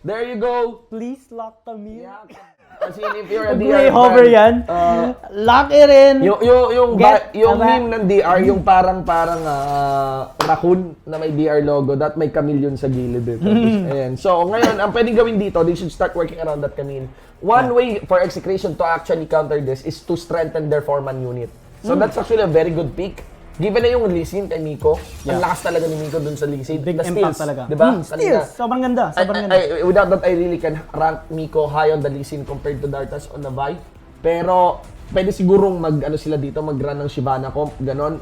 there you go. Please lock the meal. Yeah. Kasi if you're a Pag-way DR hover fan, yan. Lock it in. Yung meme ng DR, yung parang raccoon na may DR logo, that may chameleon sa gilid dito. Ayan. So ngayon, ang pwedeng gawin dito, they should start working around that chameleon. One way for Execration to actually counter this is to strengthen their 4-man unit. So that's actually a very good pick. Given na yung Lee Sin kay Miko, ang lakas talaga ni Miko dun sa Lee Sin. Big na impact steals, talaga. Diba? Steals. Sobrang ganda. Sobrang ganda. Without that, I really can rank Miko high on the Lee Sin compared to Dartas on the Vi. Pero, pwede sigurong sila dito, mag-run ng Shyvana comp, ganon.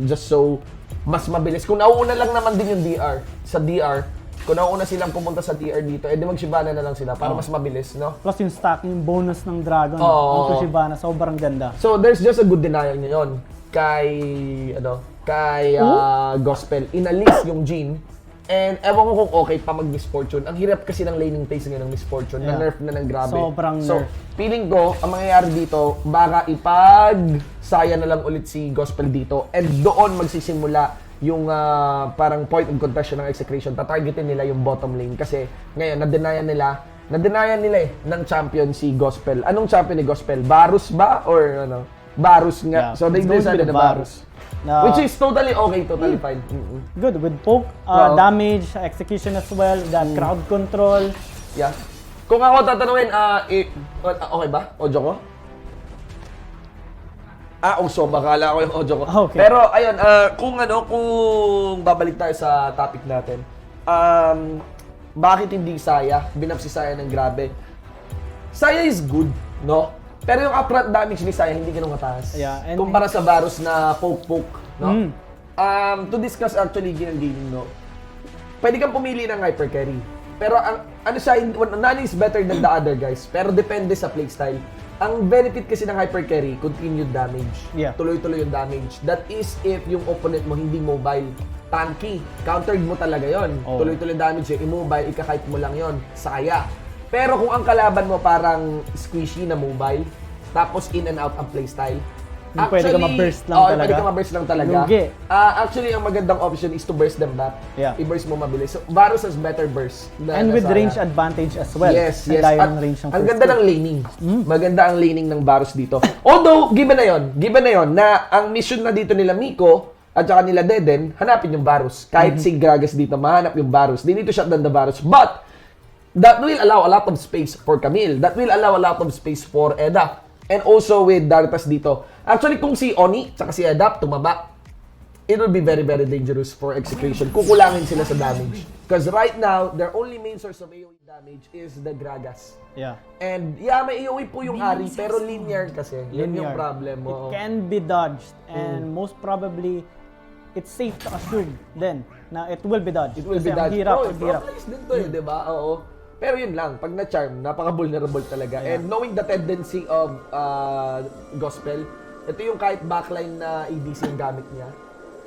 Just so, mas mabilis. Kung nauuna lang naman din yung DR, sa DR, kung nauuna silang pumunta sa DR dito, edi mag-Shyvana na lang sila para mas mabilis, no? Plus yung stack, yung bonus ng Dragon. Onto Shyvana, sobrang ganda. So, there's just a good denial ngayon kay Gospel. Inalis yung Jhin. And ewan ko kung okay pa mag-Miss Fortune. Ang hirap kasi ng laning phase ngayon ng Miss Fortune. Na-nerf na ng grabe. Sobrang so, nerf. Feeling ko, ang mangyayari dito, baka ipag-saya na lang ulit si Gospel dito. And doon magsisimula yung parang point of contention ng Execration. Tatargetin nila yung bottom lane. Kasi ngayon, na-denian nila ng champion si Gospel. Anong champion ni Gospel? Varus ba? Or ano? Varus nga. Yeah. So they decided the Varus. Which is totally okay, totally fine. Good with poke, damage, execution as well, that crowd control. Yeah. Kung ako tatanungin, okay ba? Audio ko? So bakala ko yung audio ko. Okay. Pero ayun, kung babalik tayo sa topic natin. Bakit hindi Saya? Binap si Saya ng grabe. Saya is good, no? Pero yung upfront damage ni Saya hindi ganun kataas. Yeah, and kumpara sa Varus na poke-poke, no? To discuss actually Jhin and gaming, no? Pwede kang pumili ng hyper carry. Pero none is better than the other guys. Pero depende sa playstyle. Ang benefit kasi ng hyper carry, continued damage. Yeah. Tuloy-tuloy yung damage. That is if yung opponent mo hindi mobile. Tanky. Countered mo talaga yon. Tuloy-tuloy damage i-mobile, ika-kite mo lang yon. Saya. Pero kung ang kalaban mo parang squishy na mobile, tapos in and out ang playstyle, pwede ka ma-burst lang talaga. Pwede ka ma-burst lang talaga. Lugi. Actually, ang magandang option is to burst them back. Yeah. I-burst mo mabilis. So, Varus has better burst. And with range advantage as well. Yes. At range ng ang ganda ng laning. Maganda ang laning ng Varus dito. Although, given na yon na ang mission na dito nila Miko, at saka nila Deden, hanapin yung Varus. Kahit si Gragas dito, mahanap yung Varus. They need to shut down the Varus. But, that will allow a lot of space for Camille. That will allow a lot of space for Eda. And also with Dartas dito. Actually, kung si Oni at si Eda tumaba, it will be very, very dangerous for Execration. Kukulangin sila sa damage. Because right now, their only main source of AoE damage is the Gragas. Yeah. And may AoE po yung Ari, pero linear kasi. Yun yung problem mo. It can be dodged. And most probably, it's safe to assume then na it will be dodged. It will be dodged. Hirap. Promise din to diba? Oo. Pero yun lang, pag na-charm, napaka-vulnerable talaga. Yeah. And knowing the tendency of Gospel, ito yung kahit backline na ADC yung gamit niya,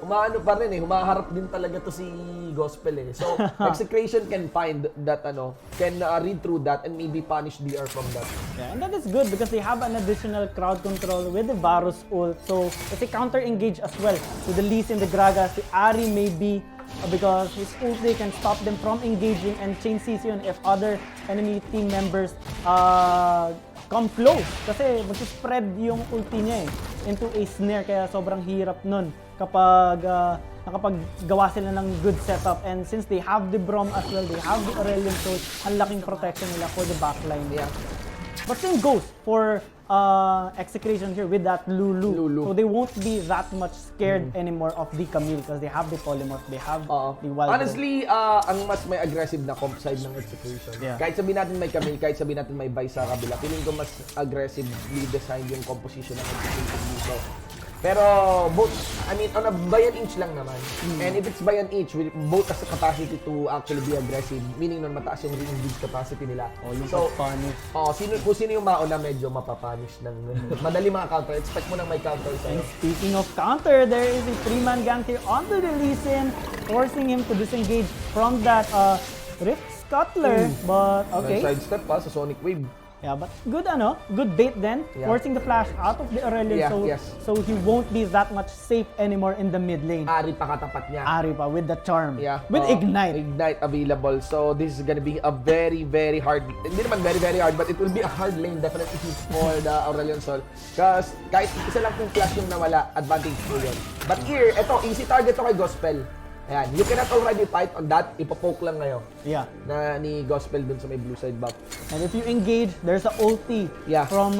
humaharap din talaga to si Gospel eh. So, Execration can find that, can read through that and maybe punish DR from that. Yeah, and that is good because they have an additional crowd control with the Varus ult. So, it's a counter-engage as well. With the Lee Sin, the Gragas, the Ari maybe, because his ulti can stop them from engaging and chain CC if other enemy team members come close. Kasi mag-spread yung ulti niya into a snare kaya sobrang hirap nun kapag nakapaggawa sila ng good setup. And since they have the Braum as well, they have the Aurelion, so ang laking protection nila for the backline. Yeah. But same goes for Execration here with that Lulu. So they won't be that much scared anymore of the Camille because they have the Polymorph, they have the Wild. Honestly, ang mas may aggressive na comp side ng Execution. Yeah. Kahit sabihin natin may Camille, kahit sabihin natin may Vice sa kabila, feeling ko mas aggressively designed yung composition ng Execution dito. Pero both, on a by an inch lang naman. And if it's by an inch, both has the capacity to actually be aggressive, meaning nun mataas yung re-engage capacity nila. So, kung sino yung mauna, medyo mapapunish ng madali mga counter. Expect mo nang may counter sa'yo. And speaking of counter, there is a 3-man gang here onto the Lee Sin, forcing him to disengage from that Rift Scuttler. But okay. Sidestep pa sa Sonic Wave. Yeah, but good bait then, forcing the flash out of the Aurelion, so he won't be that much safe anymore in the mid lane. Ari pa katapat niya. Ari pa with the charm, with Ignite. Ignite available, so this is gonna be a very, very hard, hindi naman very, very hard, but it will be a hard lane definitely for the Aurelion Sol. Because kahit isa lang kung flash yung nawala, advantage po yun. But here, eto, easy target to kay Gospel. Ayan, you cannot already fight on that, ipopoke lang ngayon. Yeah. Na ni Gospel dun sa may blue side buff. And if you engage, there's a ulti from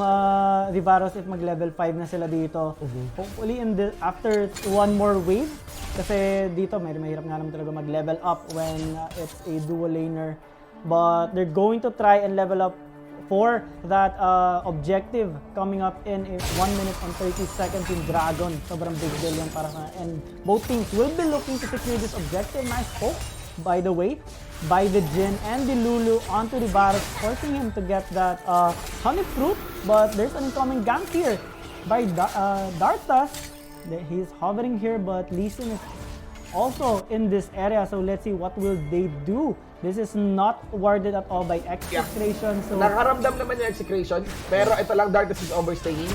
the Varus if mag-level 5 na sila dito. Hopefully after one more wave, kasi dito mahirap nga naman talaga mag-level up when it's a dual laner. But they're going to try and level up for that objective coming up in 1 minute and 30 seconds in Dragon. Sobrang big deal yan para sa, and both teams will be looking to secure this objective. Nice poke, by the way, by the Jhin and the Lulu onto the Varus, forcing him to get that honey fruit. But there's an incoming gank here by Dartas. He's hovering here, but Lee Sin is also in this area, so let's see what will they do. This is not warded at all by EXECRATION. So nakaramdam naman yung EXECRATION, pero ito lang, Dartas is overstaying.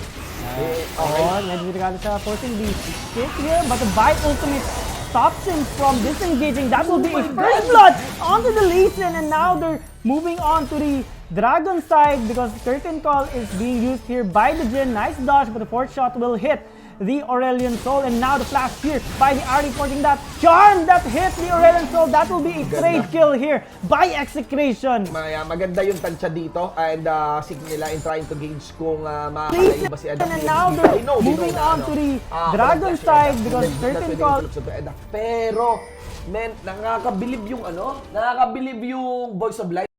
Medyo delikado siya, forcing the hit here, but the bite ultimate stops him from disengaging. That will be a first blood onto the Lee Sin, and now they're moving on to the Dragon side because Curtain Call is being used here by the Jhin. Nice dodge, but the fourth shot will hit the Aurelion Sol, and now the flash here by the Ari, forcing that charm that hit the Aurelion Sol. That will be a trade kill here by EXECRATION. Maganda yung tansya dito, and sig nila in trying to gauge kung makakalayo ba si Edda. And now they're moving on to the Dragon side because Curtain Call. Pero, men, nakakabilib yung Voice of Light.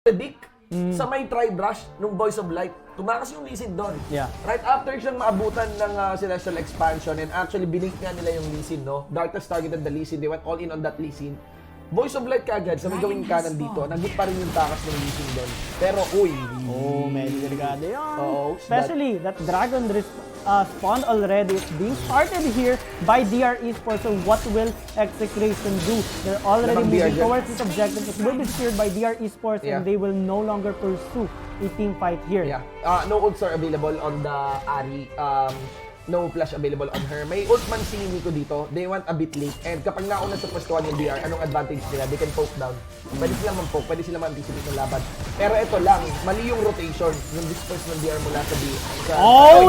Predict sa may tribe rush nung Voice of Light, tumakas yung Lee Sin doon. Yeah. Right after siyang maabutan ng Celestial Expansion, and actually binink nga nila yung Lee Sin, no? Darkness targeted the Lee Sin, they went all in on that Lee Sin. Voice of Light kaagad, sa may gawing kanan dito, nagit pa rin yung takas ng Lee Sin doon. Pero, medyo delikado yun. Especially that Dragon spawned already. It's being started here by DR Esports. So what will EXECRATION do? They're already moving towards this objective. It will be secured by DR Esports, and they will no longer pursue a team fight here. No ults are available on the Ari. No flash available on her. May ult man si Nico dito. They want a bit late. And kapag nauna sa pwestuhan yung DR, anong advantage nila? They can poke down. Pwede sila man-poke, pwede sila man-anticipate ng laban. Pero ito lang, mali yung rotation, yung disperse ng DR mula sa B.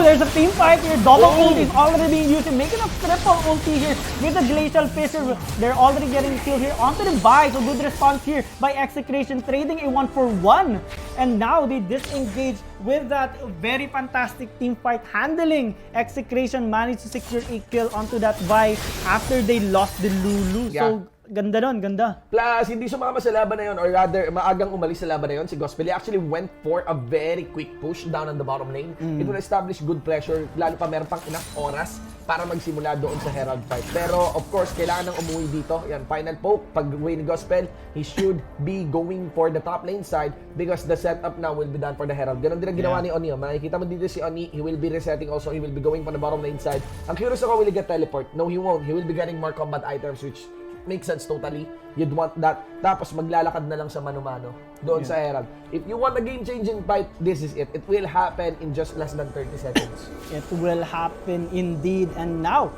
There's a team fight here. Double ulti is already being used. Making a triple ulti here with the Glacial Fissure. They're already getting kill here onto the buy. So good response here by EXECRATION, trading a 1-for-1. And now they disengage with that very fantastic team fight handling. EXECRATION managed to secure a kill onto that buy after they lost the Lulu. So ganda nun, ganda. Plus, hindi sumama sa laban na yun, or rather, maagang umalis sa laban na yun si Gospel. He actually went for a very quick push down on the bottom lane. It will establish good pressure, lalo pa meron pang enough oras para magsimula doon sa Herald fight. Pero, of course, kailangan nang umuwi dito. Yan, final poke. Pag win ni Gospel, he should be going for the top lane side because the setup now will be done for the Herald. Ganon din ang ginawa ni Oni. Makikita mo dito si Oni, he will be resetting also. He will be going for the bottom lane side. Ang curious ako, will he get teleport? No, he won't. He will be getting more combat items, which makes sense totally. You'd want that. Tapos maglalakad na lang sa mano-mano doon sa Herald. If you want a game-changing fight, this is it. It will happen in just less than 30 seconds. It will happen indeed. And now,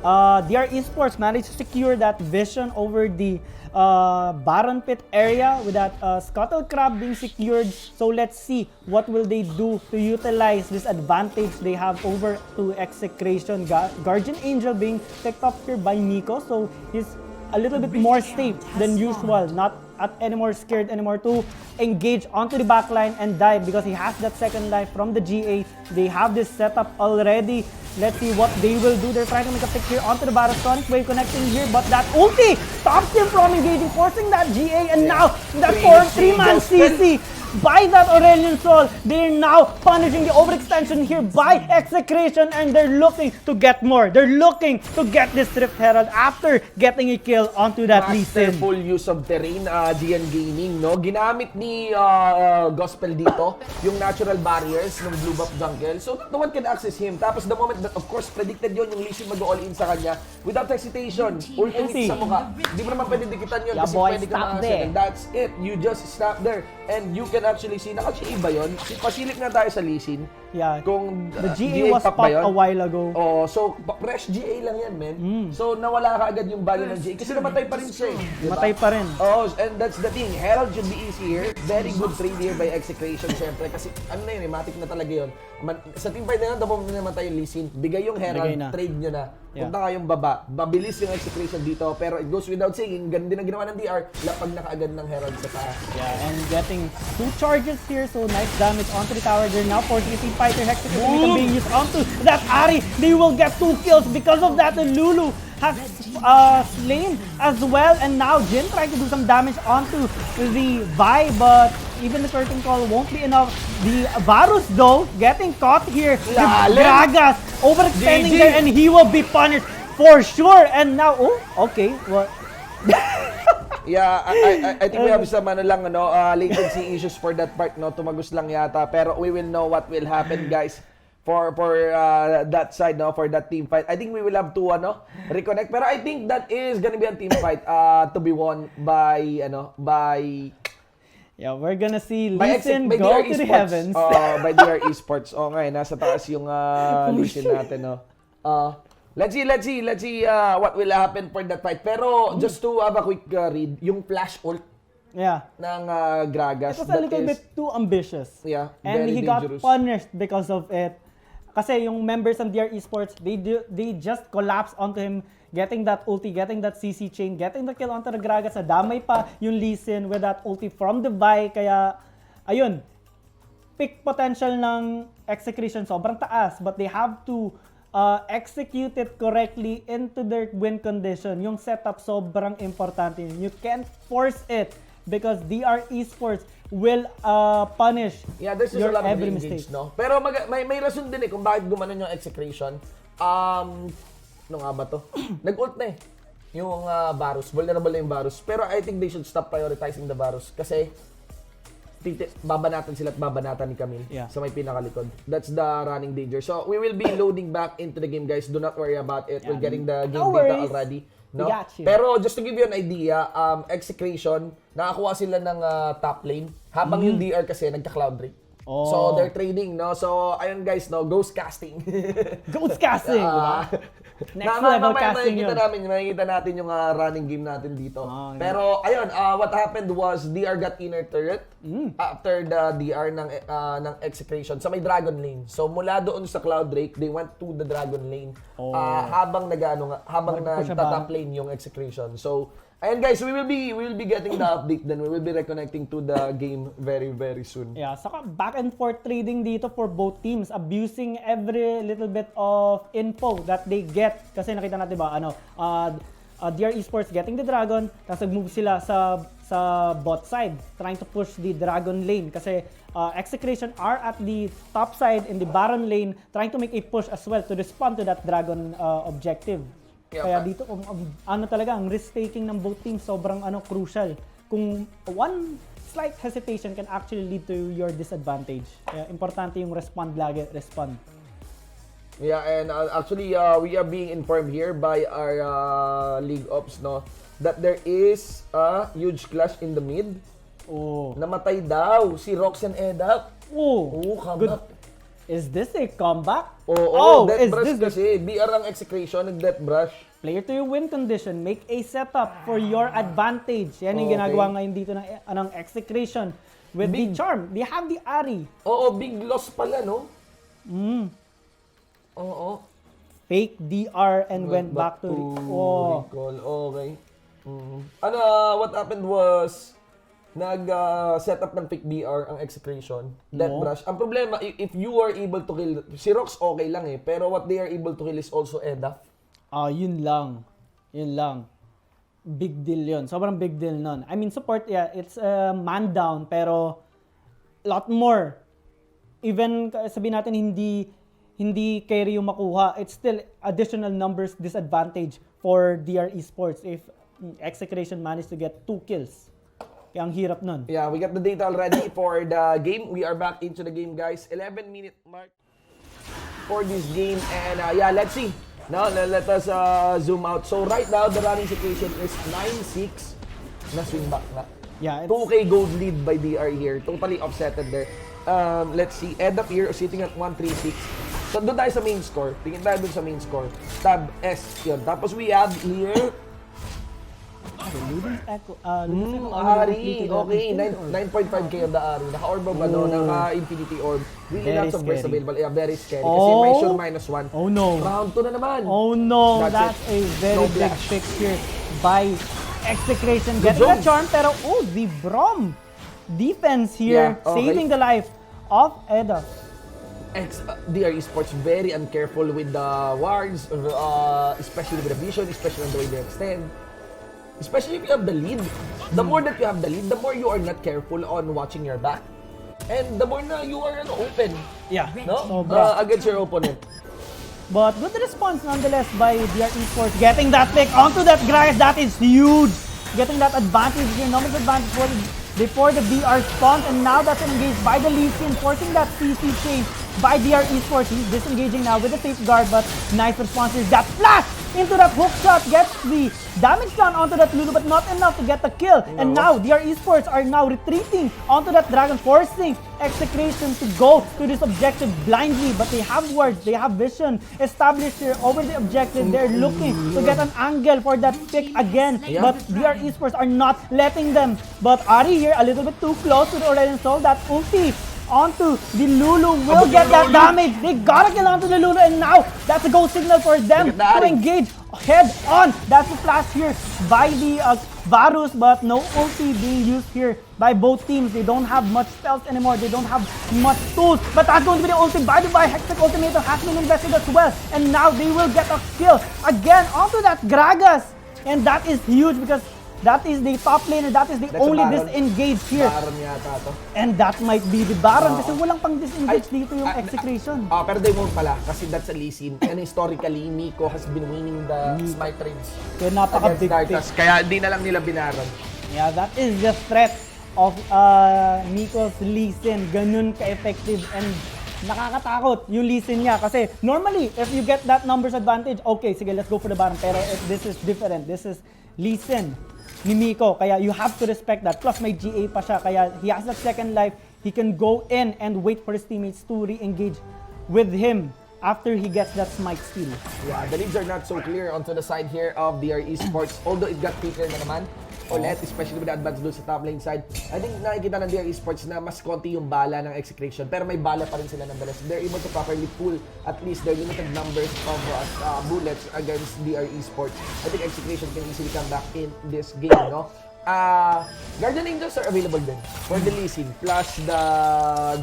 DR Esports managed to secure that vision over the Baron Pit area with that Scuttle Crab being secured. So let's see what will they do to utilize this advantage they have over to EXECRATION. Guardian Angel being picked up here by Nico. So he's a little bit more safe than usual, not anymore scared anymore to engage onto the backline and dive because he has that second life from the GA. They have this setup already. Let's see what they will do. They're trying to make a pick here onto the Varus. Sonic Wave connecting here, but that ulti stops him from engaging, forcing that GA, and now that 3-man CC by that Aurelion Soul. They're now punishing the overextension here by Execration, and they're looking to get more. They're looking to get this Rift Herald after getting a kill onto that Lee Sin. Masterful use of terrain, GN Gaming, no? Ginamit ni Gospel dito yung natural barriers ng blue buff jungle. So no one can access him. Tapos the moment that, of course, predicted yon yung Lee Sin mag-all in sa kanya, without hesitation, ultimate sa mukha. Di mo naman pwede dikitan yun kasi boy, pwede ka stop ma-access. there. And that's it. You just stop there. And you can actually see, naka-GA ba yun? Pasilip nga tayo sa Lee Sin. Yeah, Kung the GA was top ba popped yun? a while ago. Oh, so fresh GA lang yan, men. So nawala ka agad yung value ng GA kasi namatay pa rin siya. Diba? Matay pa rin. Oh, and that's the thing. Herald should be easy here. Very good trade here by Execration, syempre. Kasi ano na yun, matic na talaga yun. Sa team fight na yun, the moment na namatay yung Lee Sin, bigay yung Herald, trade nyo na. Punta kayong baba. Mabilis yung Execration dito, pero it goes without saying, ganun din ang ginawa ng DR, lapag na kaagad ng Herald sa taas. Yeah, and getting 2 charges here, so nice damage onto the tower. They're now forcing the fighter Hexagon being used onto that Ari. They will get 2 kills because of that. And Lulu has slain as well, and now Jin trying to do some damage onto the Vi, but even the curtain call won't be enough. The Varus though getting caught here. The Gragas overextending there, and he will be punished for sure. And now, oh, okay, what? Yeah, I think we have some latency issues for that part, no? Tumagos lang yata, pero we will know what will happen, guys. For that side, no, for that team fight. I think we will have to reconnect, pero I think that is gonna be a team fight to be won by Yeah, we're gonna see Lee Sin by go DR to the Esports. heavens. By DR Esports. Okay, nasa taas yung Lee Sin natin, no. Let's see what will happen for that fight. Pero just to have a quick read, yung flash ult ng Gragas. It was a little bit too ambitious. Yeah, and very he dangerous. got punished because of it. Kasi yung members ng DR Esports, they just collapsed onto him, getting that ulti, getting that CC chain, getting the kill onto the Gragas. Nadamay pa yung Lee Sin with that ulti from the Vi. Kaya, ayun, pick potential ng Execration sobrang taas, but they have to execute it correctly into their win condition. Yung setup sobrang importante. You can't force it because DR Esports will punish there's just your a lot of every engage, mistake. no? Pero may rason din kung bakit gumanon yung Execration. Ano nga ba to? Nag-ult na yung Varus. Vulnerable na yung Varus. Pero I think they should stop prioritizing the Varus kasi babanatan sila at babanatan ni Camille sa may pinakalikod. That's the running danger. So, we will be loading back into the game, guys. Do not worry about it. We're getting the game data already. No? Pero just to give you an idea, Execration, nakakuha sila ng top lane habang yung DR kasi nagka-cloud rate. So, they're trading, no? So, ayun guys, no? Ghost casting. Ghost casting, diba? Next level casting yun. Makikita natin yung running game natin dito. Pero, ayun, what happened was DR got inner turret after the DR ng Execration sa may Dragon Lane. So, mula doon sa Cloud Drake, they went to the Dragon Lane habang nagta-top lane yung Execration. So, ayun guys, we will be getting the update then. We will be reconnecting to the game very, very soon. Yeah, saka back and forth trading dito for both teams, abusing every little bit of info that they get. Kasi nakita natin ba, DR Esports getting the Dragon, tapos nag-move sila sa bot side, trying to push the Dragon lane. Kasi Execration are at the top side in the Baron lane, trying to make a push as well to respond to that Dragon objective. Kaya dito, talaga, ang risk-taking ng both teams sobrang crucial. Kung one slight hesitation can actually lead to your disadvantage. Kaya importante yung respond lagi, respond. Yeah, and actually, we are being informed here by our League Ops, no, that there is a huge clash in the mid. Namatay daw si Roxanne Edap. Comeback. Is this a comeback? Death brush kasi. BR ang Execration, nag-death brush. Player to your win condition, make a setup for your advantage. Yan yung ginagawa ngayon dito ng Execration. With the charm, they have the Ari. Big loss pala, no? Fake DR and went back to recall. Okay. What happened was, nag-set up ng fake DR ang Execration, Death Brush. Ang problema, if you are able to kill, si Rox okay lang pero what they are able to kill is also Edaf. Yun lang. Big deal yun. Sobrang big deal nun. I mean, support, it's man down, pero lot more. Even sabihin natin hindi carry yung makuha, it's still additional numbers disadvantage for DR Esports if Execration managed to get 2 kills. Kaya ang hirap nun. Yeah, we got the data already for the game. We are back into the game, guys. 11-minute mark for this game. And yeah, let's see. Now, let us zoom out. So right now, the running situation is 9-6. Na-swing back na. Yeah, 2K gold lead by DR here. Totally offsetted there. Let's see. End up here, sitting at 136. So doon tayo sa main score. Tingin tayo doon sa main score. Tab S. Yun. Tapos we have here Ludens Echo. Ari, okay. 9.5k on the Ari. Naka-orb ba no? Naka-infinity orb. Really Very lots of burst scary. available. Yeah, very scary. Kasi may sure -1. Oh no. Round 2 na naman. Oh no, That's that's a very No big flash. fix here by Execration. Good Getting the zone. charm, pero the Brom defense here, Yeah, okay. saving the life of Eda. DR Esports very uncareful with the wards, especially with the vision, especially on the way they extend. Especially if you have the lead. The more that you have the lead, the more you are not careful on watching your back. And the more na you are open, Yeah, no? sobra. Against your opponent. But good response nonetheless by DR Esports. Getting that pick onto that Gragas, that is huge. Getting that advantage here, numbers advantage before the BR spawns, and now that's engaged by the Lee Sin, forcing that CC change by DR Esports. He's disengaging now with the safeguard, but nice response is that flash into that hook shot, gets the damage done onto that Lulu, but not enough to get the kill. And now DR Esports are now retreating onto that Dragon, forcing Execration to go to this objective blindly, but they have wards, they have vision established here over the objective. They're looking to get an angle for that pick again, but DR Esports are not letting them. But Ari here a little bit too close to the Aurelion Soul. That ulti onto the Lulu will get that damage. They gotta kill onto the Lulu, and now that's a go signal for them to engage head on. That's the flash here by the Varus, but no ulti being used here by both teams. They don't have much spells anymore. They don't have much tools, but that's going to be the ulti by the Hextech Ultimatum has been invested as well, and now they will get a kill again onto that Gragas, and that is huge because that is the top laner, that is the That's only a Baron. disengaged here. Baron yata to. And that might be the Baron kasi walang pang disengage dito yung Execration. Pero they won't pala kasi that's a Lee Sin. And historically, Miko has been winning the smite trades Kaya napaka-big against Dartas. pick. Kaya di na lang nila binaron. Yeah, that is the threat of Miko's Lee Sin. Ganun ka-effective and nakakatakot yung Lee Sin niya. Kasi normally, if you get that numbers advantage, okay, sige, let's go for the Baron. Pero this is different. This is Lee Sin ni Miko. Kaya you have to respect that. Plus may GA pa siya. Kaya he has that second life. He can go in and wait for his teammates to re-engage with him after he gets that smite steal. Yeah, the leads are not so clear onto the side here of DR Esports. Although it got quicker na naman ulit, especially with the advance doon sa top lane side. I think nakikita ng DR Esports na mas konti yung bala ng Execration, pero may bala pa rin sila nonetheless. They're able to properly pull at least their limited numbers of bullets against DR Esports. I think Execration can easily come back in this game, no? Guardian Angels are available din for the Lee Sin plus the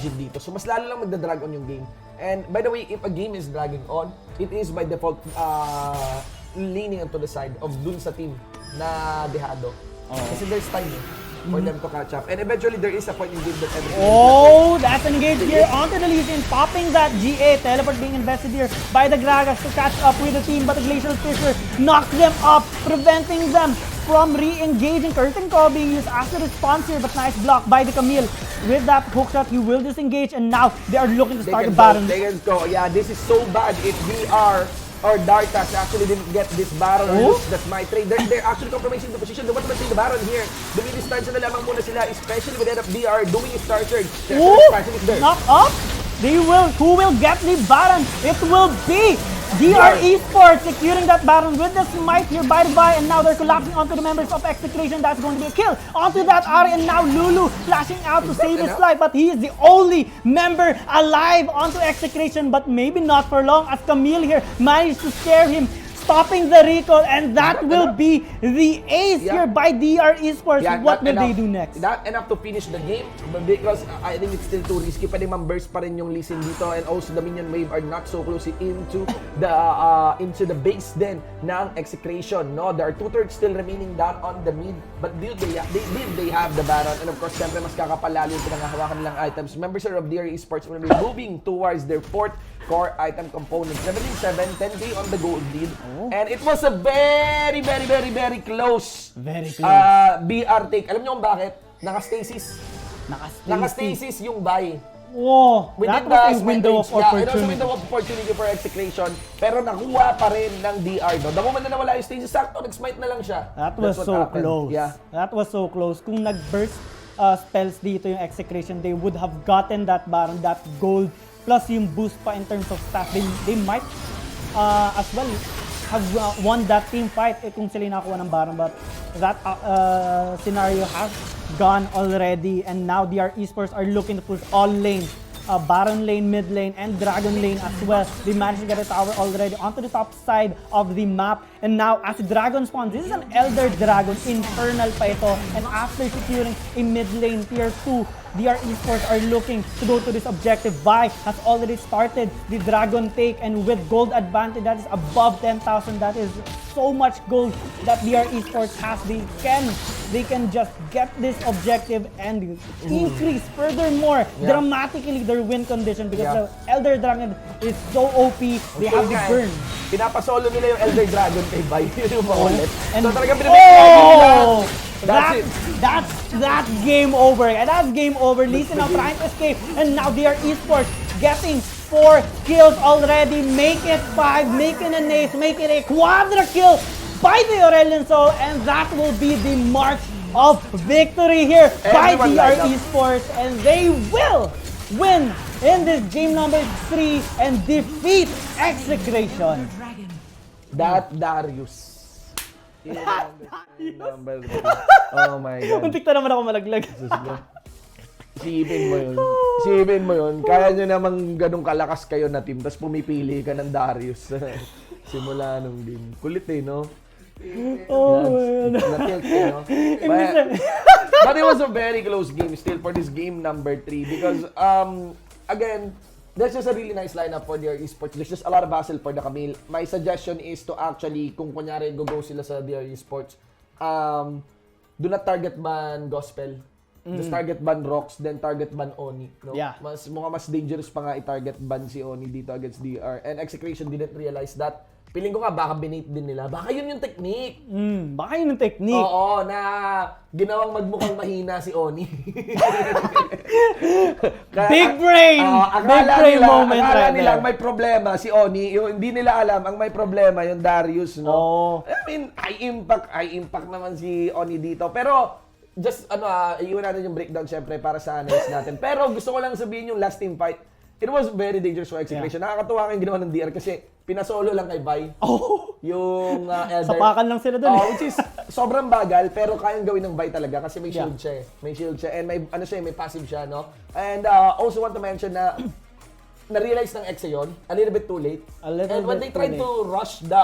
Jin dito. So mas lalo lang magda-drag on yung game. And by the way, if a game is dragging on, it is by default leaning onto the side of dun sa team na dehado. Kasi there's time for them to catch up. And eventually, there is a point in game that everything Oh, that's an engage here onto the Lee Sin, popping that GA. Teleport being invested here by the Gragas to catch up with the team, but the Glacial Fissure knocks them up, preventing them from re-engaging. Curtain Call being used as a response here, but nice block by the Camille. With that hook shot, he will disengage, and now they are looking to start the Baron. They can go. Yeah, this is so bad if VR or Dartas actually didn't get this Baron or that's my trade. They're actually compromising the position. They want to maintain the Baron here. Dumidistance na lamang muna sila, especially with that of DR doing his star surge. Ooh, knock up. Who will get the Baron? It will be DR Esports securing that Baron with the smite here by the by, and now they're collapsing onto the members of Execration. That's going to be a kill onto that Ari, and now Lulu flashing out to save his life, but he is the only member alive onto Execration, but maybe not for long as Camille here managed to scare him. stopping the recall, and that will be the ace here by DR Esports. What will they do next? Not enough to finish the game, but because I think it's still too risky. Pwede man-burst pa rin yung Lee Sin dito, and also the minion wave are not so close into the base then ng Execration. No, there are 2 turrets still remaining down on the mid, but they have the Baron, and of course, siyempre mas kakapalalo yung pinangahawakan nilang items. Members of DR Esports will be moving towards their 4th core item component. 17-7, 10k on the gold lead. And it was a very close BR take. Alam niyo kung bakit? Naka-stasis. Naka-stasis yung buy. Whoa, that was a window of opportunity. It was a window of opportunity for Execration, pero nakuha pa rin ng DR. No? The moment na nawala yung stasis, sakto, nag-smite na lang siya. That was so close. Yeah. That was so close. Kung nag-burst spells dito yung Execration, they would have gotten that Baron, that gold, plus yung boost pa in terms of stats. They might as well have won that team fight kung sila nakuha ng Baron, but that scenario has gone already, and now DR Esports are looking to push all lanes. Baron lane, mid lane, and Dragon lane as well. They managed to get a tower already onto the top side of the map. And now, as Dragon spawns, this is an Elder Dragon, Infernal pa ito. And after securing a mid lane, tier 2, DR Esports are looking to go to this objective. Vi has already started the Dragon take, and with gold advantage that is above 10,000, that is so much gold that DR Esports has. They can just get this objective and increase furthermore dramatically their win condition, because the Elder Dragon is so OP. They have the burn. Pinapasolo nila yung Elder Dragon kay Bai. Yun yung maulit. So talagang That's game over. And that's game over. Listen now, trying to escape. And now they are Esports getting 4 kills already. Make it 5. Make it an ace. Make it a quadra kill by the Aurelion Soul. And that will be the march of victory here by DR Esports. And they will win in this game number 3 and defeat Execration. That Darius. Number 3. Oh my God. Muntik na naman ako malaglag. Isipin mo yun. Kaya nyo namang ganun kalakas kayo na team, tapos pumipili ka ng Darius. Simula nung game. Kulit no? Oh man. Na-tilt no? But it was a very close game still for this game number 3, because again, that's just a really nice lineup for their esports. There's just a lot of hassle for the Camille. My suggestion is to actually, kung kunyari go sila sa their esports, do not target ban Gospel. Just target ban Rox, then target ban Oni. No? Yeah. Mukhang mas dangerous pa nga i-target ban si Oni dito against DR. And Execration didn't realize that. Piling ko nga, baka binate din nila. Baka yun yung technique. Baka yun yung technique. Oo, na ginawang magmukhang mahina si Oni. Big brain! Big brain moment akala right nilang there. may problema si Oni. Yung, hindi nila alam, ang may problema yung Darius, no? Oh. I mean, high impact naman si Oni dito. Pero, just, iwan natin yung breakdown syempre para sa analyst natin. Pero, gusto ko lang sabihin yung last team fight. It was very dangerous for Execration. Nakakatuwa yung ginawa ng DR kasi pinasolo lang kay Bai. Yung Elder. Sapakan lang sila doon. Which is sobrang bagal, pero kayang gawin ng Bai talaga kasi may shield siya eh. May shield siya and may may passive siya, no? And also want to mention na na-realize ng Exe yun, a little bit too late. And when they tried to rush the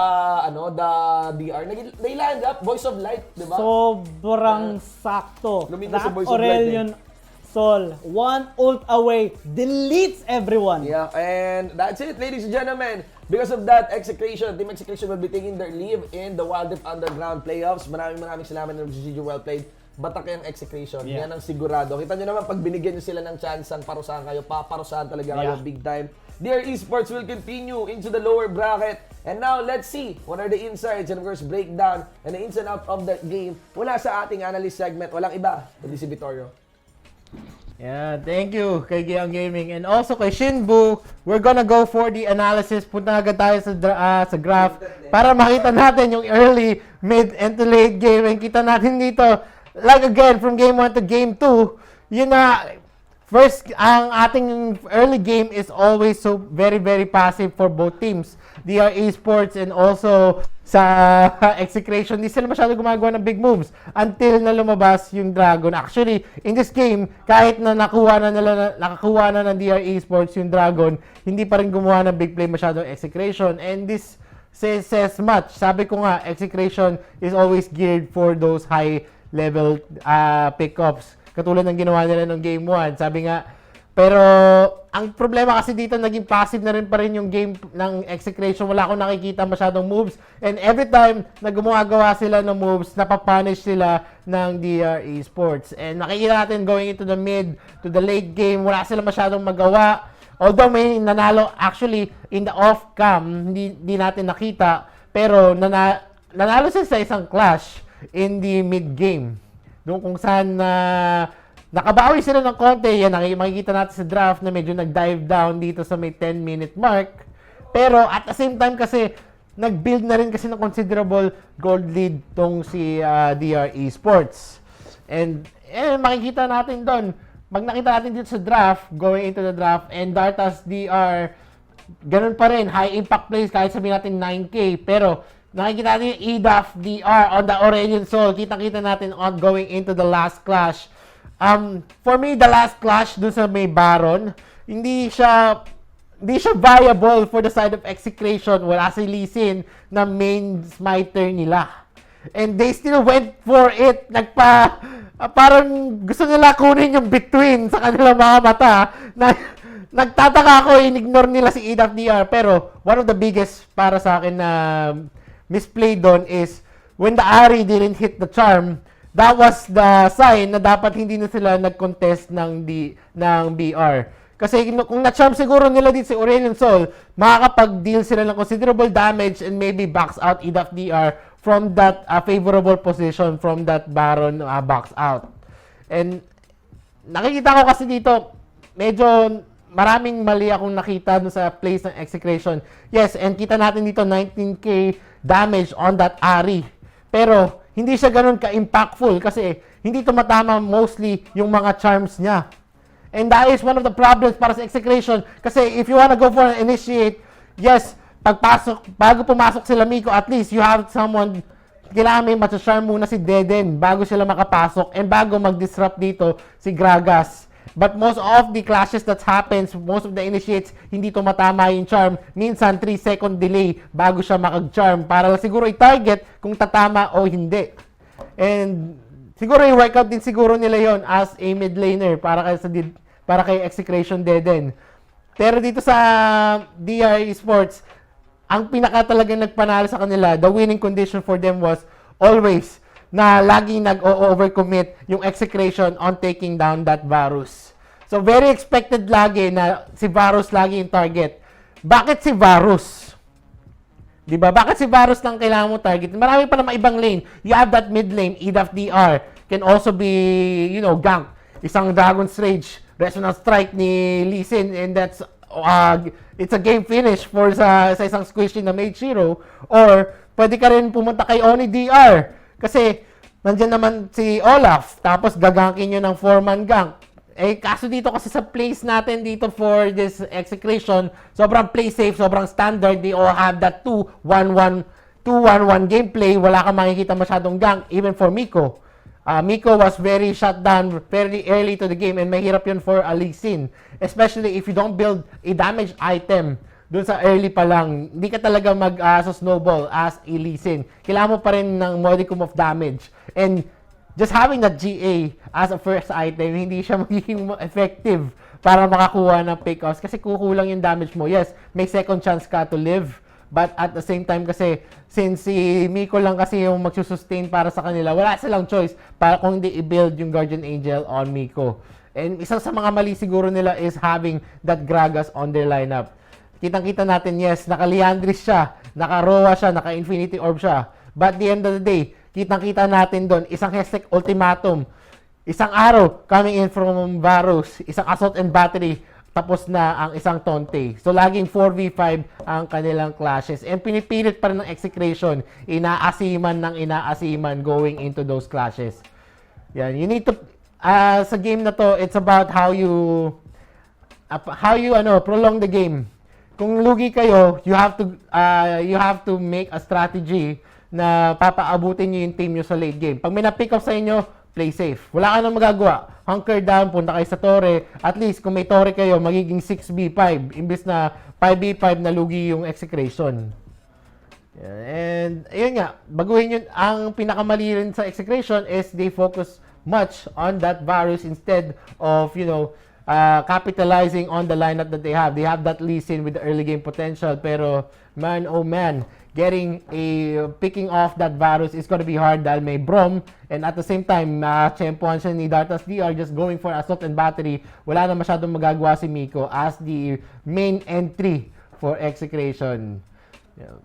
DR, they lined up Voice of Light, di ba? Sobrang sakto. Lumina That sa Voice of Light, Aurelion Sol, one ult away, deletes everyone. Yeah, and that's it, ladies and gentlemen. Because of that, Team Execration will be taking their leave in the Wild Rift Underground playoffs. Maraming salamat ng GG, well played. Batak yung Execration. Yan ang sigurado. Kita nyo naman, pag binigyan nyo sila ng chance ang parusahan kayo, paparusahan talaga kayo big time. Their esports will continue into the lower bracket. And now, let's see what are the insights and of course, breakdown and the ins and out of the game. Wala sa ating analyst segment, walang iba, kundi si Vittorio. Yeah, thank you kay Giang Gaming and also kay Shinbu. We're gonna go for the analysis. Punta agad tayo sa graph para makita natin yung early, mid, and to late game. And kita natin dito, like again, from game 1 to game 2, yun na, first, ang ating early game is always so very, very passive for both teams. DR Esports and also sa Execration, di sila masyado gumagawa ng big moves until na lumabas yung Dragon. Actually, in this game, kahit na nakakuha na ng DR Esports yung Dragon, hindi pa rin gumawa ng big play masyado Execration. And this says much. Sabi ko nga, Execration is always geared for those high level pickups. Katulad ng ginawa nila ng Game 1. Sabi nga, pero ang problema kasi dito, naging passive na rin pa rin yung game ng Execration. Wala akong nakikita masyadong moves. And every time na gumagawa sila ng moves, napapunish sila ng DR Esports. And nakikita natin going into the mid, to the late game, wala sila masyadong magawa. Although may nanalo, actually, in the off-cam, hindi natin nakita. Pero nanalo sila sa isang clash in the mid-game. Doon kung saan nakabawi sila ng konti. Yan, makikita natin sa draft na medyo nag-dive down dito sa may 10-minute mark. Pero at the same time kasi, nag-build na rin kasi ng considerable gold lead tong si DR Esports. And makikita natin doon, pag nakita natin dito sa draft, going into the draft, and Dartas DR, ganun pa rin, high impact plays, kahit sabihin natin 9K. Pero nakikita natin yung EDAF DR on the Aurelion Soul. Kita-kita natin on going into the last clash. For me, the last clash dun sa may Baron, hindi siya viable for the side of Execration. Wala si Lee Sin na main smiter nila. And they still went for it. Parang gusto nila kunin yung between sa kanilang mga mata. Nagtataka ako, in-ignore nila si EDAF-DR. Pero one of the biggest para sa akin na misplay doon is when the Ari didn't hit the charm, that was the sign na dapat hindi na sila nag-contest ng BR. Kasi kung na-charm siguro nila dito si Aurelion Sol, makakapag-deal sila ng considerable damage and maybe box out EDAF-DR from that favorable position from that Baron box out. And nakikita ko kasi dito, medyo maraming mali akong nakita dun sa plays ng Execration. Yes, and kita natin dito 19k damage on that Ari. Pero hindi siya ganun ka-impactful kasi hindi tumatama mostly yung mga charms niya. And that is one of the problems para sa Execration. Kasi if you wanna go for an initiate, yes, bago pumasok sila Miko, at least you have someone, kailangan may matcha-charm muna si Deden bago sila makapasok and bago mag-disrupt dito si Gragas. But most of the clashes that happens, most of the initiates, hindi tumatama yung charm. Minsan, 3-second delay bago siya makag-charm para siguro i-target kung tatama o hindi. And siguro i-workout din siguro nila yon as a mid laner para kay Execration Deden. Pero dito sa DR Esports, ang pinaka talagang nagpanalo sa kanila, the winning condition for them was always na laging nag-overcommit yung Execration on taking down that Varus. So, very expected lagi na si Varus lagi yung target. Bakit si Varus? Diba? Bakit si Varus lang kailangan mo target? Marami pa naman ibang lane. You have that mid lane, EDAF-DR. Can also be, gank. Isang Dragon's Rage, Resonance Strike ni Lee Sin, and that's, it's a game finish for sa isang squishy na Mage Hero. Or, pwede ka rin pumunta kay Oni DR. Kasi, nandyan naman si Olaf, tapos gagankin nyo ng 4-man gank. Kaso dito kasi sa plays natin dito for this Execration, sobrang play safe, sobrang standard. They all have that 2-1-1 gameplay. Wala kang makikita masyadong gank, even for Miko. Miko was very shut down very early to the game and mahirap yun for a Lee Sin. Especially if you don't build a damage item dun sa early pa lang, hindi ka talaga mag-snowball as a Lee Sin. Kailangan mo pa rin ng modicum of damage. And just having that GA as a first item, hindi siya magiging effective para makakuha ng pickoffs kasi kukulang yung damage mo. Yes, may second chance ka to live. But at the same time kasi, since si Miko lang kasi yung magsusustain para sa kanila, wala silang choice para kung hindi i-build yung Guardian Angel on Miko. And isang sa mga mali siguro nila is having that Gragas on their lineup. Kitang-kita natin, yes, naka-Liandris siya, naka-Roa siya, naka-Infinity Orb siya. But at the end of the day, kitang-kita natin doon, isang Hextech Ultimatum, isang araw coming in from Varus, isang Assault and Battery, tapos na ang isang Tonte. So, laging 4v5 ang kanilang clashes. And pinipilit pa rin ng Execration, inaasiman ng inaasiman going into those clashes. Yan, you need to, sa game na to, it's about how you prolong the game. Kung lugi kayo, you have to make a strategy na papaabutin nyo yung team nyo sa late game. Pag may na-pick up sa inyo, play safe. Wala ka nang magagawa. Hunker down, punta kayo sa torre. At least, kung may torre kayo, magiging 6v5. Imbis na 5v5 na lugi yung Execration. Yeah, and ayun nga, baguhin yun. Ang pinakamali rin sa Execration is they focus much on that Varus instead of, capitalizing on the lineup that they have. They have that Lee Sin with the early game potential, pero man, oh man, picking off that Varus is gonna be hard dahil may Brom, and at the same time, champion siya ni Dartas DR just going for assault and battery. Wala na masyadong magagawa si Miko as the main entry for Execration. Yeah.